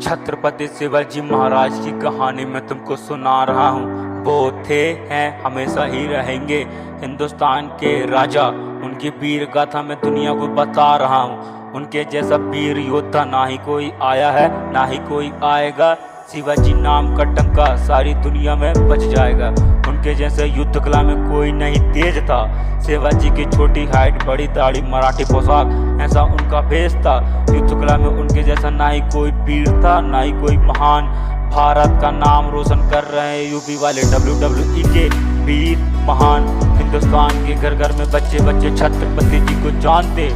छत्रपति शिवाजी महाराज की कहानी मैं तुमको सुना रहा हूँ। वो थे, हैं, हमेशा ही रहेंगे हिंदुस्तान के राजा। उनकी वीर गाथा मैं दुनिया को बता रहा हूँ। उनके जैसा वीर योद्धा ना ही कोई आया है, ना ही कोई आएगा। शिवाजी नाम का टंका सारी दुनिया में बच जाएगा। उनके जैसे युद्ध कला में कोई नहीं तेज था। शिवाजी की छोटी हाइट, बड़ी दाढ़ी, मराठी पोशाक, ऐसा उनका भेष था। युद्ध कला में उनके जैसा ना ही कोई वीर था, ना ही कोई महान। भारत का नाम रोशन कर रहे हैं यूपी वाले WWE के वीर महान। हिंदुस्तान के घर घर में बच्चे बच्चे छत्रपति जी को जानते।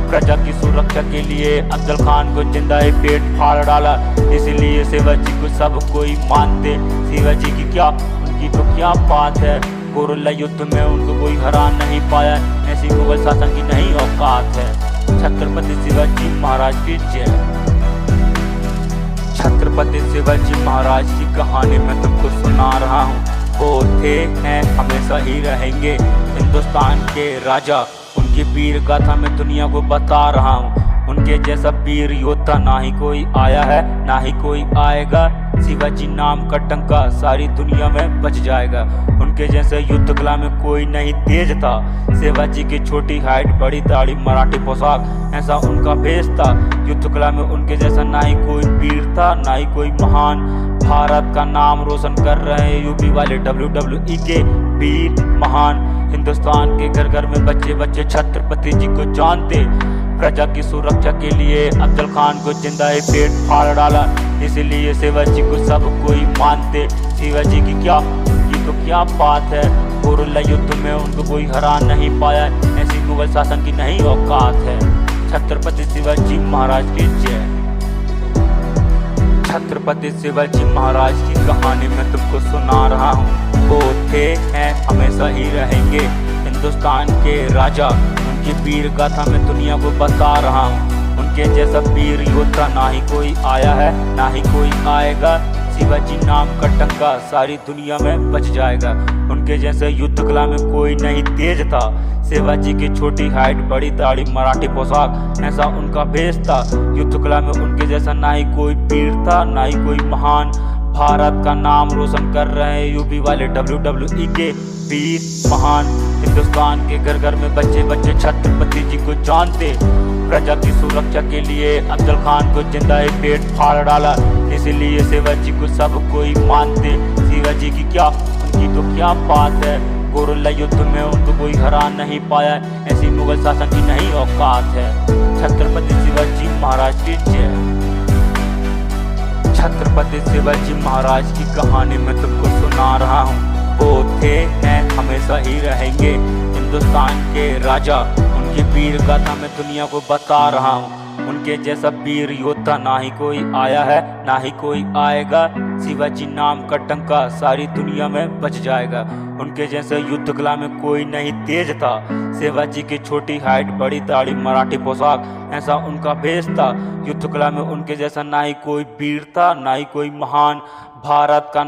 प्रजा की सुरक्षा के लिए अफजल खान को जिंदा ही पेट फाड़ डाला। इसीलिए शिवाजी को सब कोई मानते। शिवाजी की क्या, उनकी तो क्या बात है। गोरिल्ला युद्ध में उनको कोई हरा नहीं पाया। ऐसी मुगल शासन की नहीं औकात है। छत्रपति शिवाजी महाराज की जय। छत्रपति शिवाजी महाराज की कहानी मैं तुमको सुना रहा हूँ। वो थे, हैं, हमेशा ही रहेंगे हिंदुस्तान के राजा। उनकी वीर गाथा मैं दुनिया को बता रहा हूँ। उनके जैसा वीर योद्धा ना ही कोई आया है, ना ही कोई आएगा। शिवाजी नाम का टंका सारी दुनिया में बच जाएगा। उनके जैसे युद्ध कला में कोई नहीं तेज था। शिवाजी की छोटी हाइट, बड़ी दाढ़ी, मराठी पोशाक, ऐसा उनका भेष था। युद्ध कला में उनके जैसा ना ही कोई वीर था, ना ही कोई महान। भारत का नाम रोशन कर रहे हैं यूपी वाले WWE के वीर महान। हिंदुस्तान के घर घर में बच्चे बच्चे छत्रपति जी को जानते। प्रजा की सुरक्षा के लिए अफजल खान को जिंदा ही पेट फाड़ डाला। इसीलिए शिवाजी को सब कोई मानते। शिवाजी की क्या, उनकी तो क्या बात है। गोरिल्ला युद्ध में उनको कोई हरा नहीं पाया। ऐसी मुगल शासन की नहीं औकात है। छत्रपति शिवाजी महाराज की जय। छत्रपति शिवाजी महाराज की कहानी मैं तुमको सुना रहा हूँ। वो थे, हैं, हमेशा ही रहेंगे हिंदुस्तान के राजा। उनकी वीर गाथा मैं दुनिया को बता रहा हूँ। उनके जैसा वीर योद्धा ना ही कोई आया है, ना ही कोई आएगा। शिवाजी नाम का टंका सारी दुनिया में बच जाएगा। उनके जैसे युद्ध कला में कोई नहीं तेज था। शिवाजी की छोटी हाइट, बड़ी दाढ़ी, मराठी पोशाक, ऐसा उनका भेष था। युद्ध कला में उनके जैसा ना ही कोई वीर था, ना ही कोई महान। भारत का नाम रोशन कर रहे हैं यूपी वाले WWE के वीर महान। हिंदुस्तान के घर घर में बच्चे बच्चे छत्रपति जी को जानते। प्रजा की सुरक्षा के लिए अफजल खान को जिंदा ही पेट फाड़ डाला। इसीलिए शिवाजी को सब कोई मानते। शिवाजी की क्या, उनकी तो क्या बात है। गोरिल्ला युद्ध में उनको कोई हरा नहीं पाया। ऐसी मुगल शासन की नहीं औकात है। छत्रपति शिवाजी महाराज की जय। छत्रपति शिवाजी महाराज की कहानी मैं तुमको सुना रहा हूँ। वो थे, हैं, हमेशा ही रहेंगे हिंदुस्तान के राजा। उनकी वीर गाथा मैं दुनिया को बता रहा हूँ। उनके जैसा वीर योद्धा ना ही कोई आया है, ना ही कोई आएगा। शिवाजी नाम का टंका सारी दुनिया में बच जाएगा। उनके जैसे युद्ध कला में कोई नहीं तेज था। शिवाजी की छोटी हाइट, बड़ी दाढ़ी, मराठी पोशाक, ऐसा उनका भेष था। युद्ध कला में उनके जैसा ना ही कोई वीर था, ना ही कोई महान। भारत का